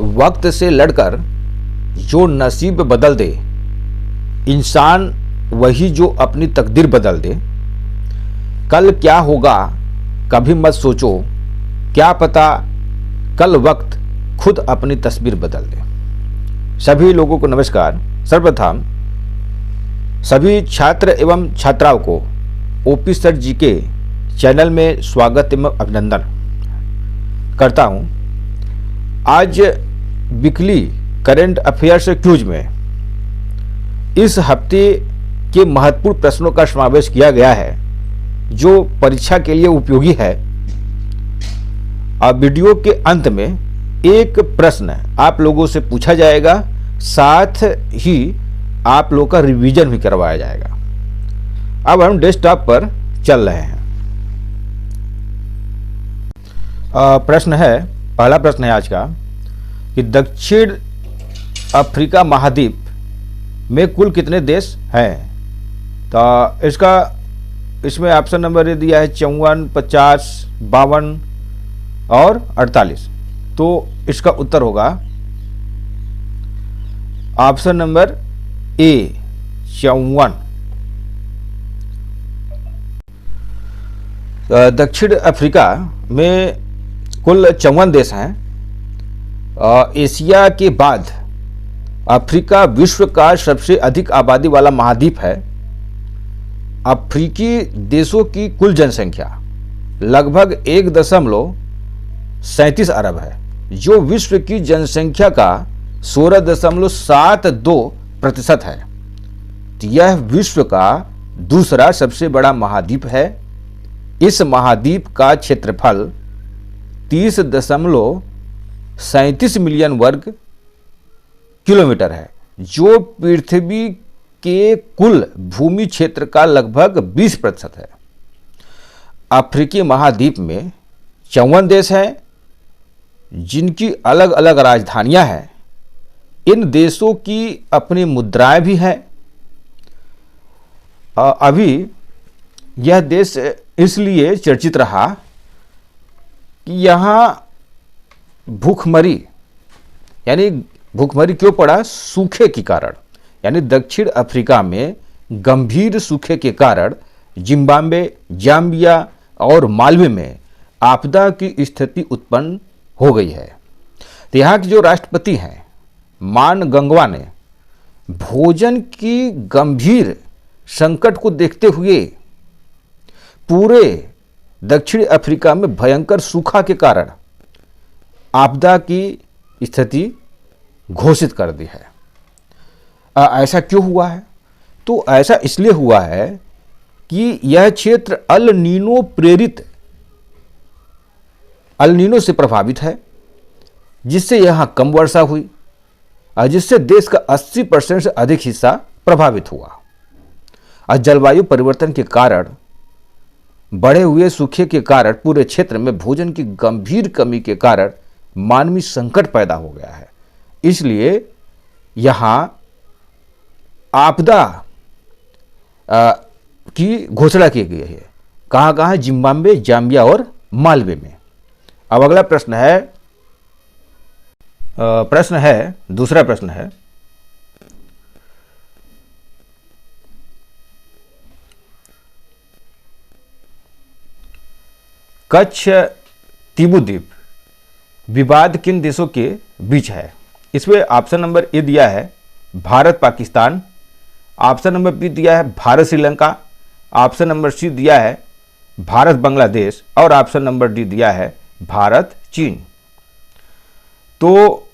वक्त से लड़कर जो नसीब बदल दे, इंसान वही जो अपनी तकदीर बदल दे। कल क्या होगा कभी मत सोचो, क्या पता कल वक्त खुद अपनी तस्वीर बदल दे। सभी लोगों को नमस्कार। सर्वप्रथम सभी छात्र एवं छात्राओं को ओपी सर जी के चैनल में स्वागत एवं अभिनंदन करता हूं। आज वीकली करंट अफेयर्स क्यूज में इस हफ्ते के महत्वपूर्ण प्रश्नों का समावेश किया गया है जो परीक्षा के लिए उपयोगी है। अब वीडियो के अंत में एक प्रश्न आप लोगों से पूछा जाएगा, साथ ही आप लोगों का रिवीजन भी करवाया जाएगा। अब हम डेस्कटॉप पर चल रहे हैं। प्रश्न है, पहला प्रश्न है आज का कि दक्षिण अफ्रीका महाद्वीप में कुल कितने देश हैं। तो इसमें ऑप्शन नंबर ये दिया है 54, 50, 52 और 48। तो इसका उत्तर होगा ऑप्शन नंबर ए 54। दक्षिण अफ्रीका में कुल 54 देश हैं। एशिया के बाद अफ्रीका विश्व का सबसे अधिक आबादी वाला महाद्वीप है। अफ्रीकी देशों की कुल जनसंख्या लगभग 1.37 अरब है, जो विश्व की जनसंख्या का 16.72% है। यह विश्व का दूसरा सबसे बड़ा महाद्वीप है। इस महाद्वीप का क्षेत्रफल 30.37 मिलियन वर्ग किलोमीटर है, जो पृथ्वी के कुल भूमि क्षेत्र का लगभग 20% है। अफ्रीकी महाद्वीप में 54 देश हैं जिनकी अलग अलग राजधानियां हैं। इन देशों की अपनी मुद्राएं भी हैं। अभी यह देश इसलिए चर्चित रहा कि यहाँ भूखमरी क्यों पड़ा, सूखे के कारण। यानी दक्षिण अफ्रीका में गंभीर सूखे के कारण जिम्बाब्वे, जाम्बिया और मालवे में आपदा की स्थिति उत्पन्न हो गई है। तो यहाँ के जो राष्ट्रपति हैं मान गंगवा ने भोजन की गंभीर संकट को देखते हुए पूरे दक्षिण अफ्रीका में भयंकर सूखा के कारण आपदा की स्थिति घोषित कर दी है। ऐसा क्यों हुआ है? तो ऐसा इसलिए हुआ है कि यह क्षेत्र अल नीनो से प्रभावित है, जिससे यहां कम वर्षा हुई और जिससे देश का 80% से अधिक हिस्सा प्रभावित हुआ। और जलवायु परिवर्तन के कारण बढ़े हुए सूखे के कारण पूरे क्षेत्र में भोजन की गंभीर कमी के कारण मानवीय संकट पैदा हो गया है। इसलिए यहां आपदा की घोषणा की गई है। कहां कहां? जिम्बाब्वे, जाम्बिया और मालवे में। अब अगला प्रश्न है दूसरा प्रश्न है, कच्छ तीबू द्वीप विवाद किन देशों के बीच है। इसमें ऑप्शन नंबर ए दिया है Bharat Pakistan, option number B दिया है Bharat Sri Lanka, option number C दिया है भारत बांग्लादेश और ऑप्शन नंबर डी दिया है भारत चीन। तो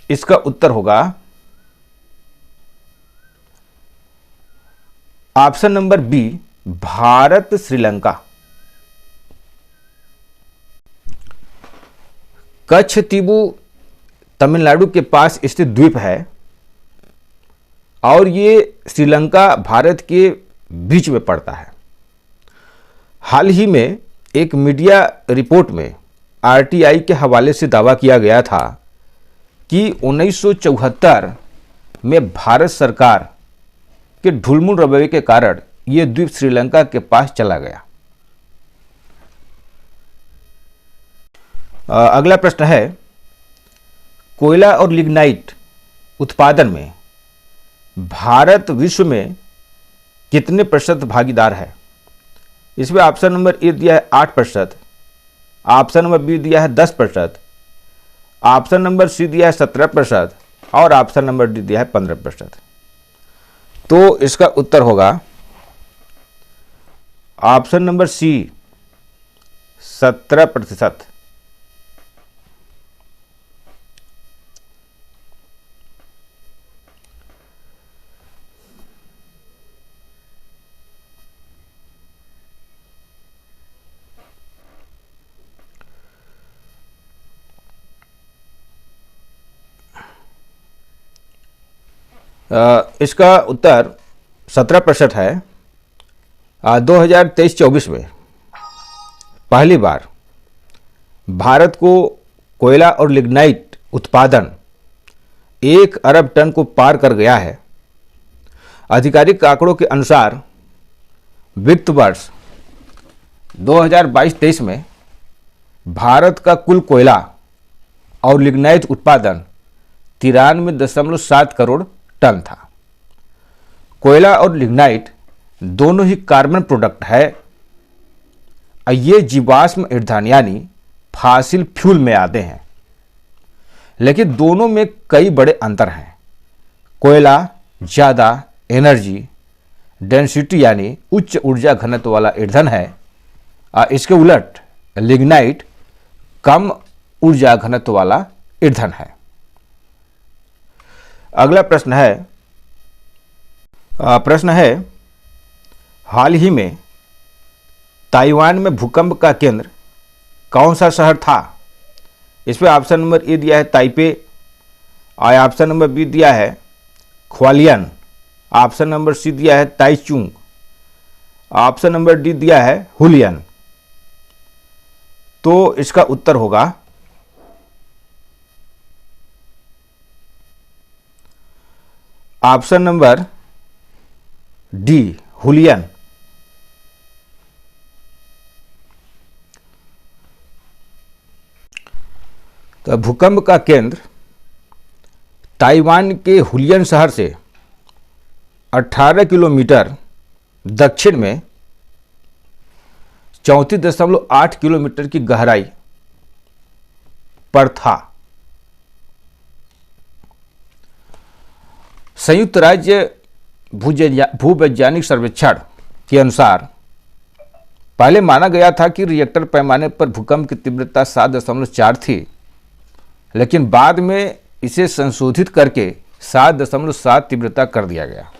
इसका उत्तर होगा option number B Bharat Sri Lanka. Katchatheevu Tamil Nadu के पास स्थित द्वीप है और ये श्रीलंका भारत के बीच में पड़ता है। हाल ही में एक मीडिया रिपोर्ट में आरटीआई के हवाले से दावा किया गया था कि 1974 में भारत सरकार के ढुलमुल रवैये के कारण ये द्वीप श्रीलंका के पास चला गया। अगला प्रश्न है, कोयला और लिग्नाइट उत्पादन में भारत विश्व में कितने प्रतिशत भागीदार है? इसमें ऑप्शन नंबर ए दिया है 8%, ऑप्शन नंबर बी दिया है 10%, ऑप्शन नंबर सी दिया है 17% और ऑप्शन नंबर डी दिया है 15%। तो इसका उत्तर होगा ऑप्शन नंबर सी 17%। इसका उत्तर 17% है। 2023-24 में पहली बार भारत को कोयला और लिग्नाइट उत्पादन 1 अरब टन को पार कर गया है। आधिकारिक आंकड़ों के अनुसार वित्त वर्ष 2022-23 में भारत का कुल कोयला और लिग्नाइट उत्पादन 93.7 करोड़ टन था। कोयला और लिग्नाइट दोनों ही कार्बन प्रोडक्ट है। ये जीवाश्म ईंधन यानी फॉसिल फ्यूल में आते हैं, लेकिन दोनों में कई बड़े अंतर हैं। कोयला ज़्यादा एनर्जी डेंसिटी यानी उच्च ऊर्जा घनत्व वाला ईंधन है। इसके उलट लिग्नाइट कम ऊर्जा घनत्व वाला ईंधन है। अगला प्रश्न है हाल ही में ताइवान में भूकंप का केंद्र कौन सा शहर था? इसमें ऑप्शन नंबर ए दिया है ताइपे, और ऑप्शन नंबर बी दिया है ख्वालियन, ऑप्शन नंबर सी दिया है ताइचुंग, ऑप्शन नंबर डी दिया है हुलियन। तो इसका उत्तर होगा ऑप्शन नंबर डी हुलियन। तो भूकंप का केंद्र ताइवान के हुलियन शहर से 18 किलोमीटर दक्षिण में 34.8 किलोमीटर की गहराई पर था। संयुक्त राज्य भूवैज्ञानिक सर्वेक्षण के अनुसार पहले माना गया था कि रिएक्टर पैमाने पर भूकंप की तीव्रता 7.4 थी, लेकिन बाद में इसे संशोधित करके 7.7 तीव्रता कर दिया गया।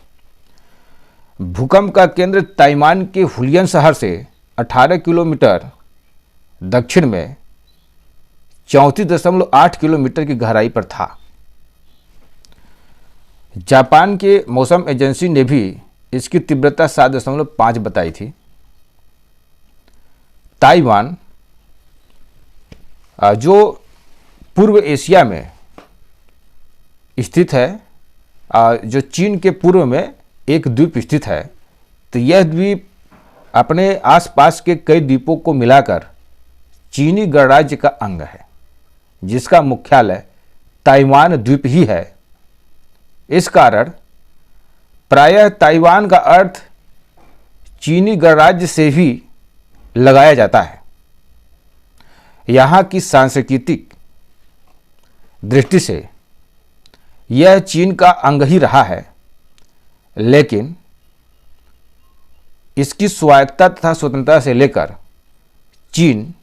भूकंप का केंद्र ताइवान के हुलियन शहर से 18 किलोमीटर दक्षिण में 34.8 किलोमीटर की गहराई पर था। जापान के मौसम एजेंसी ने भी इसकी तीव्रता 7.5 बताई थी। ताइवान जो पूर्व एशिया में स्थित है, जो चीन के पूर्व में एक द्वीप स्थित है, तो यह द्वीप अपने आसपास के कई द्वीपों को मिलाकर चीनी गणराज्य का अंग है, जिसका मुख्यालय ताइवान द्वीप ही है। इस कारण प्रायः ताइवान का अर्थ चीनी गणराज्य से भी लगाया जाता है। यहाँ की सांस्कृतिक दृष्टि से यह चीन का अंग ही रहा है, लेकिन इसकी स्वायत्तता तथा स्वतंत्रता से लेकर चीन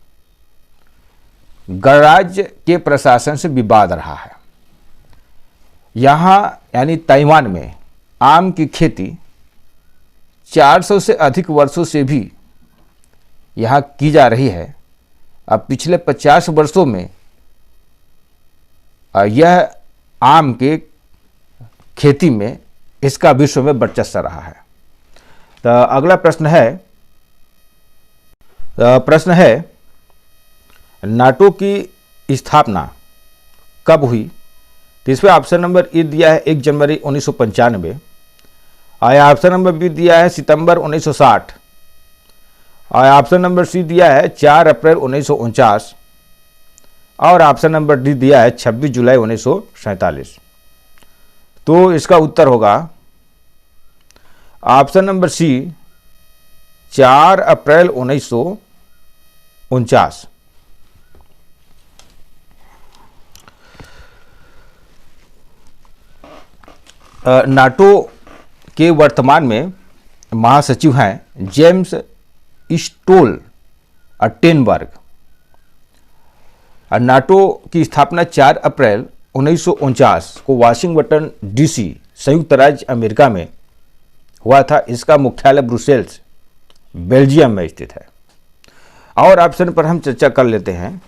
गणराज्य के प्रशासन से विवाद रहा है। यहाँ यानी ताइवान में आम की खेती 400 से अधिक वर्षों से भी यहाँ की जा रही है। अब पिछले 50 वर्षों में यह आम के खेती में इसका विश्व में वर्चस्व रहा है। तो अगला प्रश्न है नाटो की स्थापना कब हुई? तो इसमें ऑप्शन नंबर ए दिया है 1 जनवरी 1995, और ऑप्शन नंबर बी दिया है सितंबर 1960, और ऑप्शन नंबर सी दिया है 4 अप्रैल 1949, और ऑप्शन नंबर डी दिया है 26 जुलाई 1947। तो इसका उत्तर होगा ऑप्शन नंबर सी 4 अप्रैल 1949। नाटो के वर्तमान में महासचिव हैं जेम्स स्टोल्टेनबर्ग। नाटो की स्थापना 4 अप्रैल 1949 को वाशिंगटन डीसी संयुक्त राज्य अमेरिका में हुआ था। इसका मुख्यालय ब्रुसेल्स बेल्जियम में स्थित है। और ऑप्शन पर हम चर्चा कर लेते हैं।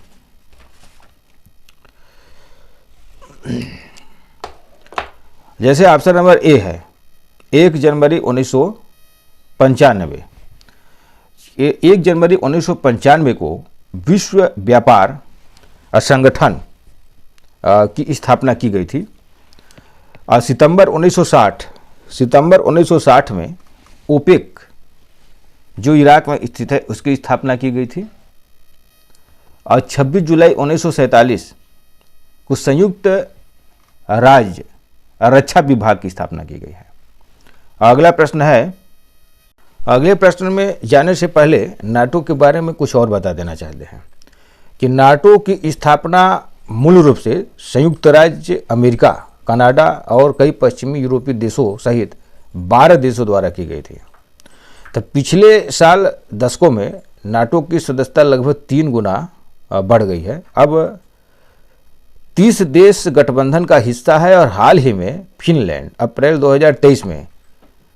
जैसे ऑप्शन नंबर ए है 1 जनवरी 1995। 1 जनवरी 1995 को विश्व व्यापार संगठन की स्थापना की गई थी। सितंबर 1960 में ओपेक जो इराक में स्थित है उसकी स्थापना की गई थी। और 26 जुलाई 1947 को संयुक्त राज्य रक्षा विभाग की स्थापना की गई है। अगला प्रश्न है, अगले प्रश्न में जाने से पहले नाटो के बारे में कुछ और बता देना चाहते हैं कि नाटो की स्थापना मूल रूप से संयुक्त राज्य अमेरिका, कनाडा और कई पश्चिमी यूरोपीय देशों सहित 12 देशों द्वारा की गई थी। तो पिछले साल दशकों में नाटो की सदस्यता लगभग 3 गुना बढ़ गई है। अब 30 देश गठबंधन का हिस्सा है और हाल ही में फिनलैंड अप्रैल 2023 में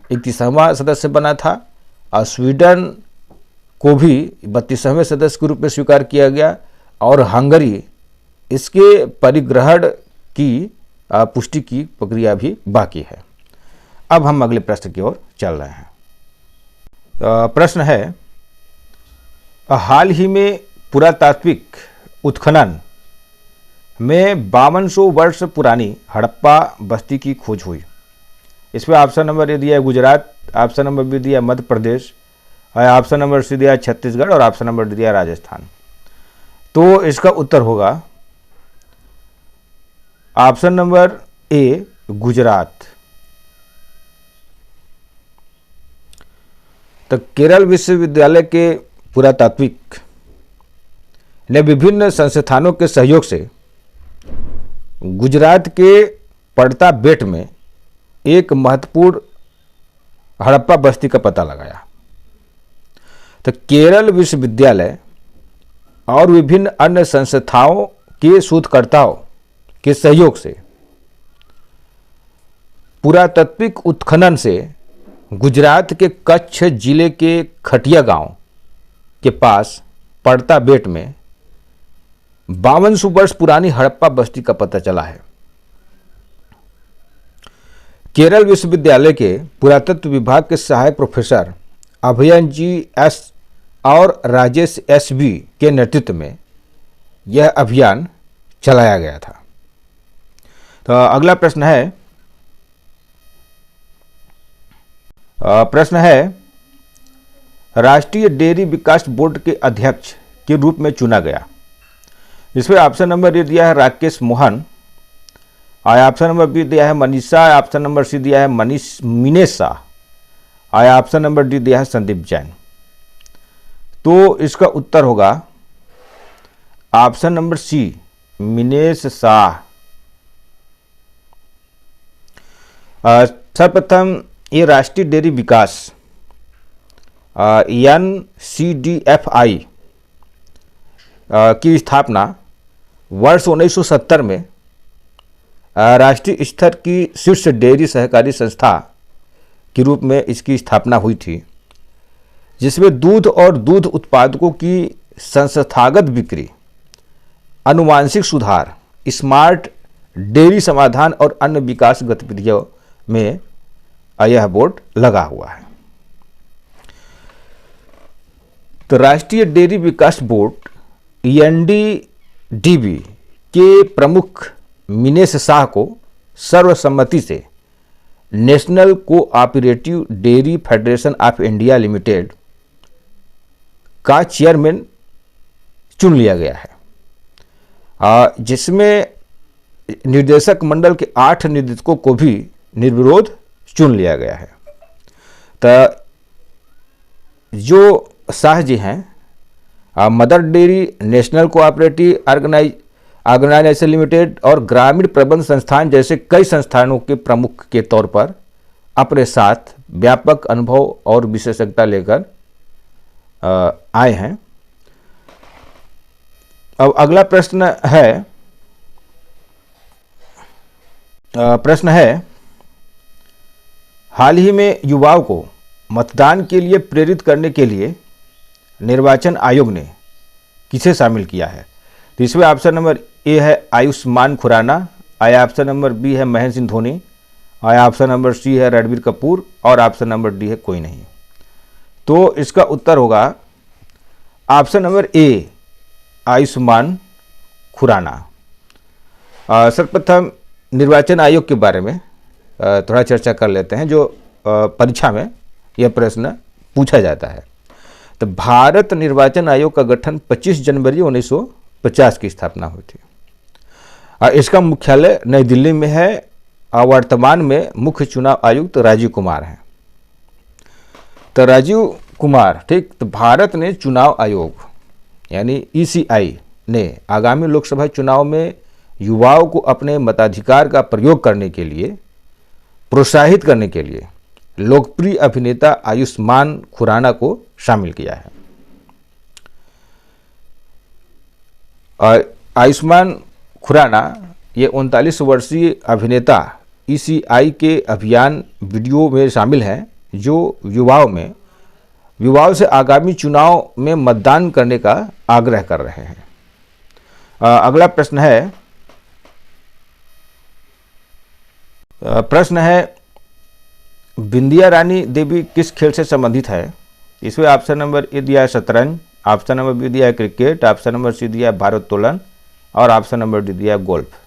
31वां सदस्य बना था और स्वीडन को भी 32वें सदस्य के रूप में स्वीकार किया गया और हंगरी इसके परिग्रहण की पुष्टि की प्रक्रिया भी बाकी है। अब हम अगले प्रश्न की ओर चल रहे हैं। प्रश्न है, हाल ही में पुरातात्विक उत्खनन में 5200 वर्ष पुरानी हड़प्पा बस्ती की खोज हुई। इसमें ऑप्शन नंबर ए दिया है गुजरात, ऑप्शन नंबर बी दिया Madhya Pradesh, option number C दिया छत्तीसगढ़ और ऑप्शन नंबर डी दिया राजस्थान। तो इसका उत्तर होगा ऑप्शन नंबर ए गुजरात। तो केरल विश्वविद्यालय के पुरातात्विक ने विभिन्न संस्थानों के सहयोग से गुजरात के पड़ता बेट में एक महत्वपूर्ण हड़प्पा बस्ती का पता लगाया। तो केरल विश्वविद्यालय और विभिन्न अन्य संस्थाओं के शोधकर्ताओं के सहयोग से पुरातात्विक उत्खनन से गुजरात के कच्छ जिले के खटिया गांव के पास पड़ता बेट में 5200 वर्ष पुरानी हड़प्पा बस्ती का पता चला है। केरल विश्वविद्यालय के पुरातत्व विभाग के सहायक प्रोफेसर अभयन जी एस और राजेश एस बी के नेतृत्व में यह अभियान चलाया गया था। तो अगला प्रश्न है राष्ट्रीय डेयरी विकास बोर्ड के अध्यक्ष के रूप में चुना गया। इसमें ऑप्शन नंबर ए दिया है Rakesh Mohan, option number B दिया है मनीषा, ऑप्शन नंबर सी दिया है Minesh Shah, option number D दिया है संदीप जैन। तो इसका उत्तर होगा option number C Minesh Shah. सर्वप्रथम ये राष्ट्रीय डेयरी विकास NCDFI की स्थापना वर्ष 1970 में राष्ट्रीय स्तर की शीर्ष डेयरी सहकारी संस्था के रूप में इसकी स्थापना हुई थी, जिसमें दूध और दूध उत्पादकों की संस्थागत बिक्री, आनुवांशिक सुधार, स्मार्ट डेयरी समाधान और अन्य विकास गतिविधियों में यह बोर्ड लगा हुआ है। तो राष्ट्रीय डेयरी विकास बोर्ड NDDB के प्रमुख मिनेश शाह को सर्वसम्मति से national cooperative dairy federation of India limited का चेयरमैन चुन लिया गया है जिसमें निर्देशक मंडल के 8 निदेशकों को भी निर्विरोध चुन लिया गया है। तो जो शाह जी हैं, Mother Dairy, national cooperative organisation limited और ग्रामीण प्रबंध संस्थान जैसे कई संस्थानों के प्रमुख के तौर पर अपने साथ व्यापक अनुभव और विशेषज्ञता लेकर आए हैं। अब अगला प्रश्न है हाल ही में युवाओं को मतदान के लिए प्रेरित करने के लिए निर्वाचन आयोग ने किसे शामिल किया है? तो इसमें ऑप्शन नंबर ए है Ayushmann Khurana, option number B है Mahendra Singh Dhoni, option number C है रणबीर कपूर और ऑप्शन नंबर डी है कोई नहीं। तो इसका उत्तर होगा option number A Ayushmann Khurrana. सर्वप्रथम निर्वाचन आयोग के बारे में थोड़ा चर्चा कर लेते हैं, जो परीक्षा में यह प्रश्न पूछा जाता है। तो भारत निर्वाचन आयोग का गठन 25 जनवरी 1950 की स्थापना हुई थी। इसका मुख्यालय नई दिल्ली में है और वर्तमान में मुख्य चुनाव आयुक्त राजीव कुमार हैं। तो राजीव कुमार, ठीक, तो भारत ने चुनाव आयोग यानी ECI ने आगामी लोकसभा चुनाव में युवाओं को अपने मताधिकार का प्रयोग करने के लिए प्रोत्साहित करने के लिए लोकप्रिय अभिनेता आयुष्मान खुराना को शामिल किया है। आयुष्मान खुराना ये 39 वर्षीय अभिनेता ECI के अभियान वीडियो में शामिल हैं, जो युवाओं से आगामी चुनाव में मतदान करने का आग्रह कर रहे हैं। अगला प्रश्न है बिंदिया रानी देवी किस खेल से संबंधित है? इसमें ऑप्शन नंबर ए दिया है शतरंज, ऑप्शन नंबर बी दिया है क्रिकेट, ऑप्शन नंबर सी दिया है भारोत्तोलन और ऑप्शन नंबर डी दिया है गोल्फ।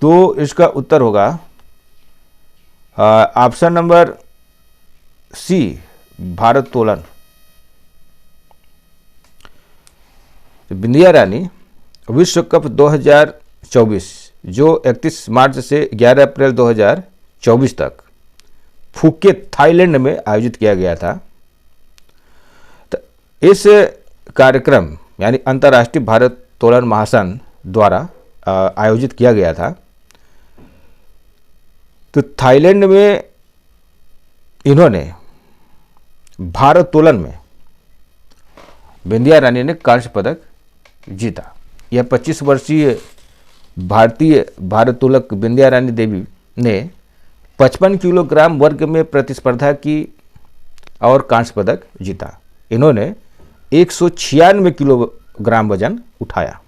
तो इसका उत्तर होगा ऑप्शन नंबर सी भारोत्तोलन। बिंदिया रानी विश्व कप 2024 जो 31 मार्च से 11 अप्रैल 2024 तक फुकेत थाईलैंड में आयोजित किया गया था। तो इस कार्यक्रम यानी अंतर्राष्ट्रीय भारोत्तोलन महासंघ द्वारा आयोजित किया गया था। तो थाईलैंड में इन्होंने भारोत्तोलन में बिंदिया रानी ने कांस्य पदक जीता। यह 25 वर्षीय भारतीय भारोत्तोलक बिंदिया रानी देवी ने 55 किलोग्राम वर्ग में प्रतिस्पर्धा की और कांस्य पदक जीता। इन्होंने 196 किलोग्राम वजन उठाया।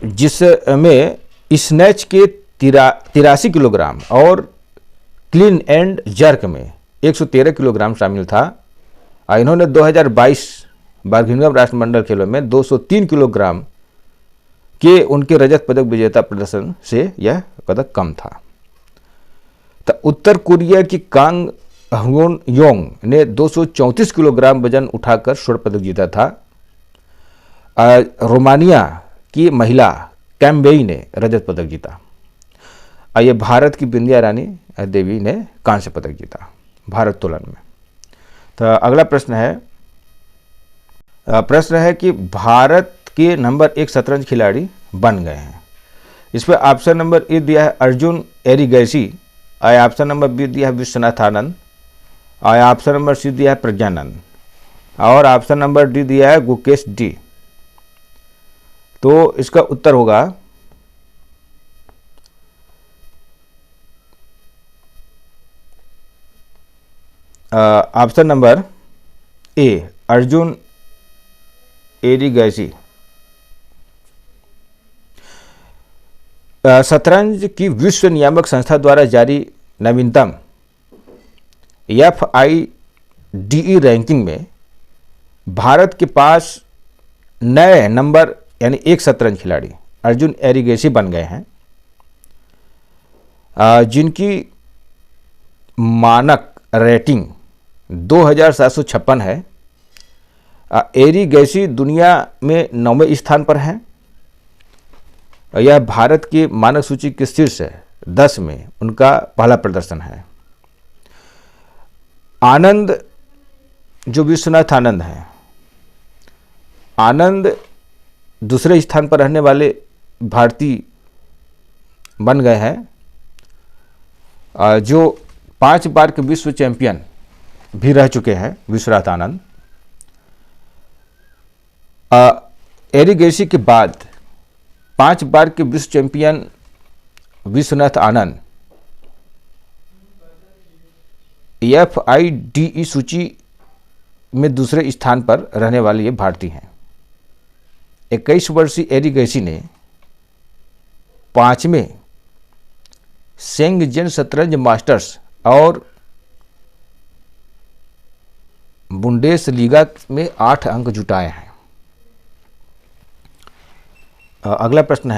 जिसमें स्नैच के 83 किलोग्राम और क्लीन एंड जर्क में 113 किलोग्राम शामिल था। इन्होंने 2022 बर्मिंघम राष्ट्रमंडल खेलों में 203 किलोग्राम के उनके रजत पदक विजेता प्रदर्शन से यह पदक कम था। तो उत्तर कोरिया की कांग ह्योन योंग ने 234 किलोग्राम वजन उठाकर स्वर्ण पदक जीता था। रोमानिया की महिला कैम्बेई ने रजत पदक जीता। ये भारत की बिंदिया रानी देवी ने कांस्य पदक जीता भारोत्तोलन में। तो अगला प्रश्न है कि भारत के नंबर 1 शतरंज खिलाड़ी बन गए हैं। इस पर ऑप्शन नंबर ए दिया है Arjun Erigaisi, option number B दिया है Vishwanath Anand, option number C दिया है प्रज्ञानंद और ऑप्शन नंबर डी दिया है गुकेश डी। तो इसका उत्तर होगा ऑप्शन नंबर ए अर्जुन एरिगैसी। शतरंज की विश्व नियामक संस्था द्वारा जारी नवीनतम FIDE रैंकिंग में भारत के पास नए नंबर यानी 1 शतरंज खिलाड़ी अर्जुन एरिगैसी बन गए हैं, जिनकी मानक रेटिंग 2756 है एरिगैसी दुनिया में 9वें स्थान पर हैं। यह भारत की मानक सूची के शीर्ष 10 में उनका पहला प्रदर्शन है। आनंद, जो विश्वनाथ आनंद हैं, आनंद दूसरे स्थान पर रहने वाले भारतीय बन गए हैं, जो 5 बार के विश्व चैंपियन भी रह चुके हैं विश्वनाथ आनंद। एरिगैसी के बाद 5 बार के विश्व चैंपियन विश्वनाथ आनंद FIDE सूची में दूसरे स्थान पर रहने वाले ये भारतीय हैं। 21 वर्षीय एरिगैसी ने 5वें शेंगजेन शतरंज मास्टर्स और बुंडेसलीगा में 8 अंक जुटाए हैं। अगला प्रश्न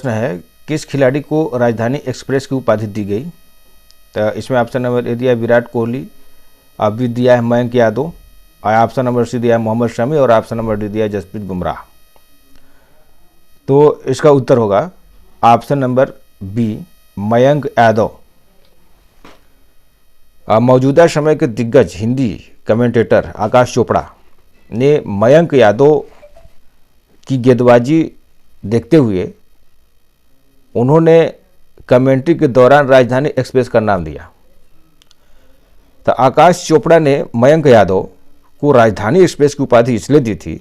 है किस खिलाड़ी को राजधानी एक्सप्रेस की उपाधि दी गई? तो इसमें ऑप्शन नंबर ए दिया है विराट कोहली, बी दिया है Mayank Yadav, option number C दिया है मोहम्मद शमी और ऑप्शन नंबर डी दिया है जसप्रीत बुमराह। तो इसका उत्तर होगा option number B Mayank Yadav. मौजूदा समय के दिग्गज हिंदी कमेंटेटर आकाश चोपड़ा ने मयंक यादव की गेंदबाजी देखते हुए उन्होंने कमेंट्री के दौरान राजधानी एक्सप्रेस का नाम दिया। तो आकाश चोपड़ा ने मयंक यादव को राजधानी एक्सप्रेस की उपाधि इसलिए दी थी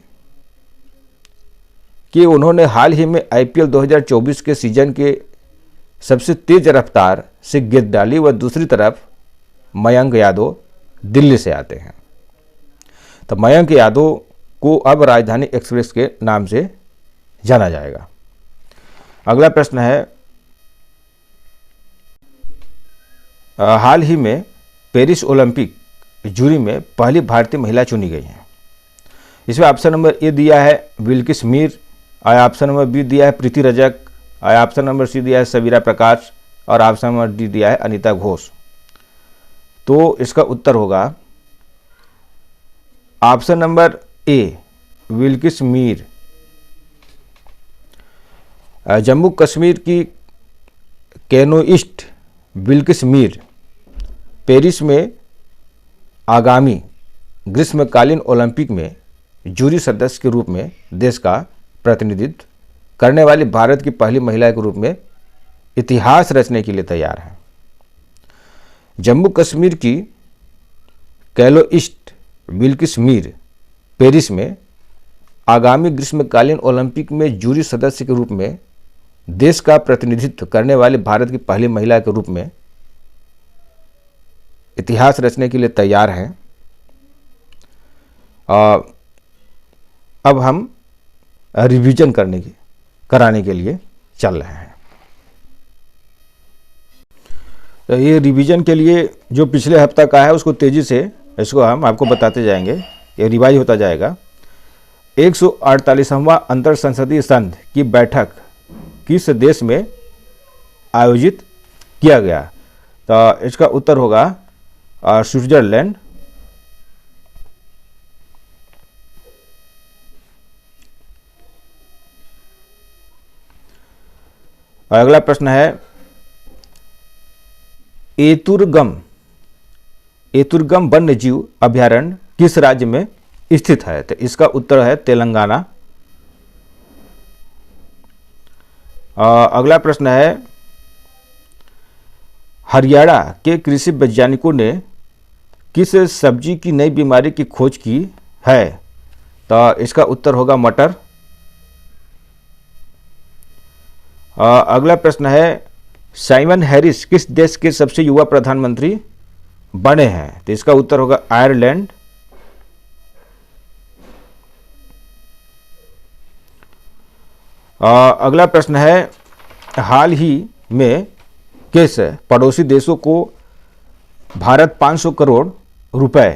कि उन्होंने हाल ही में IPL 2024 के सीजन के सबसे तेज रफ्तार से गेंद डाली व दूसरी तरफ मयंक यादव दिल्ली से आते हैं। तो मयंक यादव को अब राजधानी एक्सप्रेस के नाम से जाना जाएगा। अगला प्रश्न है हाल ही में पेरिस ओलंपिक जूरी में पहली भारतीय महिला चुनी गई हैं। इसमें ऑप्शन नंबर ए दिया है Bilkis Mir, option number B दिया है Preeti Rajak, option number C दिया है सबीरा प्रकाश और ऑप्शन नंबर डी दिया है अनीता घोष। तो इसका उत्तर होगा ऑप्शन नंबर ए बिल्किस मीर। जम्मू कश्मीर की कैनोइस्ट बिल्किस मीर पेरिस में आगामी ग्रीष्मकालीन ओलंपिक में जूरी सदस्य के रूप में देश का प्रतिनिधित्व करने वाली भारत की पहली महिला के रूप में इतिहास रचने के लिए तैयार हैं। जम्मू कश्मीर की कैलोइस्ट बिल्किस मीर पेरिस में आगामी ग्रीष्मकालीन ओलंपिक में जूरी सदस्य के रूप में देश का प्रतिनिधित्व करने वाली भारत की पहली महिला के रूप में इतिहास रचने के लिए तैयार हैं। अब हम रिवीजन कराने के लिए चल रहे हैं। तो ये रिवीजन के लिए जो पिछले हफ्ता का है उसको तेजी से इसको हम आपको बताते जाएंगे, ये रिवाइज होता जाएगा। 148वां अंतर संसदीय संघ की बैठक किस देश में आयोजित किया गया? तो इसका उत्तर होगा स्विट्जरलैंड। अगला प्रश्न है एतुरगम वन्य जीव अभयारण्य किस राज्य में स्थित है? तो इसका उत्तर है तेलंगाना। अगला प्रश्न है हरियाणा के कृषि वैज्ञानिकों ने किस सब्जी की नई बीमारी की खोज की है? तो इसका उत्तर होगा मटर। अगला प्रश्न है साइमन हैरिस किस देश के सबसे युवा प्रधानमंत्री बने हैं? तो इसका उत्तर होगा आयरलैंड। अगला प्रश्न है हाल ही में किस पड़ोसी देशों को भारत 500 करोड़ रुपए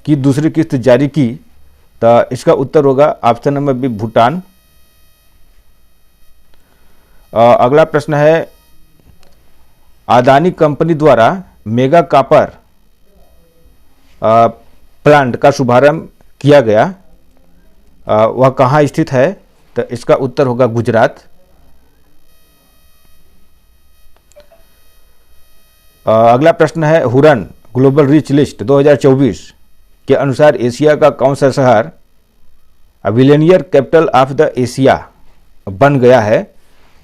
की दूसरी किस्त जारी की? तो इसका उत्तर होगा ऑप्शन नंबर बी भूटान। अगला प्रश्न है अदानी कंपनी द्वारा मेगा कॉपर प्लांट का शुभारंभ किया गया वह कहाँ स्थित है? तो इसका उत्तर होगा गुजरात। अगला प्रश्न है, हुरन ग्लोबल रिच लिस्ट 2024 के अनुसार एशिया का कौन सा शहर billionaire capital of the Asia बन गया है?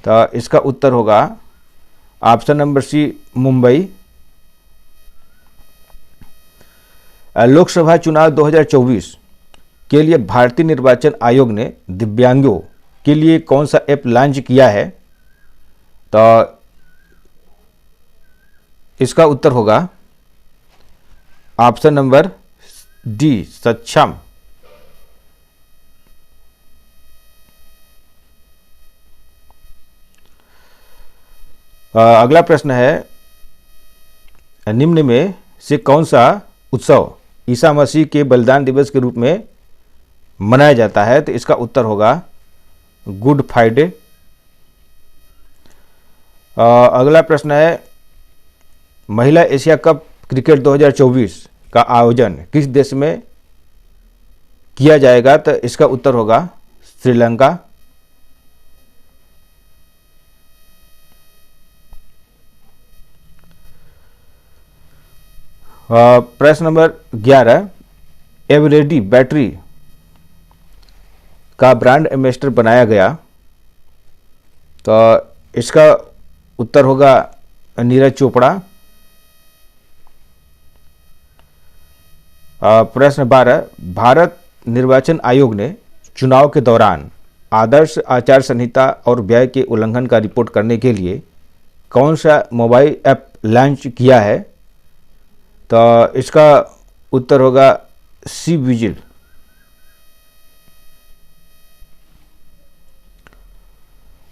तो इसका उत्तर होगा option number C, Mumbai. Lok Sabha चुनाव 2024 के लिए भारतीय निर्वाचन आयोग ने दिव्यांगों के लिए कौन सा ऐप लॉन्च किया है? तो इसका उत्तर होगा ऑप्शन नंबर डी, सक्षम। अगला प्रश्न है, निम्न में से कौन सा उत्सव ईसा मसीह के बलिदान दिवस के रूप में मनाया जाता है? तो इसका उत्तर होगा गुड फ्राइडे। अगला प्रश्न है, महिला एशिया कप क्रिकेट 2024 का आयोजन किस देश में किया जाएगा? तो इसका उत्तर होगा श्रीलंका। प्रश्न नंबर 11, एवरेडी बैटरी का ब्रांड एम्बेसडर बनाया गया, तो इसका उत्तर होगा नीरज चोपड़ा। प्रश्न 12, भारत निर्वाचन आयोग ने चुनाव के दौरान आदर्श आचार संहिता और व्यय के उल्लंघन का रिपोर्ट करने के लिए कौन सा मोबाइल ऐप लॉन्च किया है? तो इसका उत्तर होगा सी विजिल।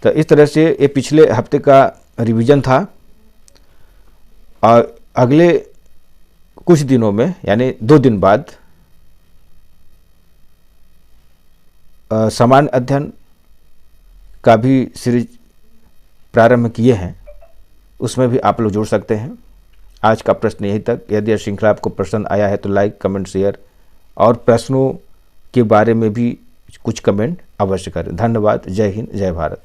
तो इस तरह से ये पिछले हफ्ते का रिवीजन था और अगले कुछ दिनों में यानी 2 दिन बाद सामान्य अध्ययन का भी सीरीज प्रारंभ किए हैं, उसमें भी आप लोग जुड़ सकते हैं। आज का प्रश्न यहीं तक। यदि यह श्रृंखला आपको पसंद आया है तो लाइक, कमेंट, शेयर और प्रश्नों के बारे में भी कुछ कमेंट अवश्य करें। धन्यवाद। जय हिंद, जय भारत।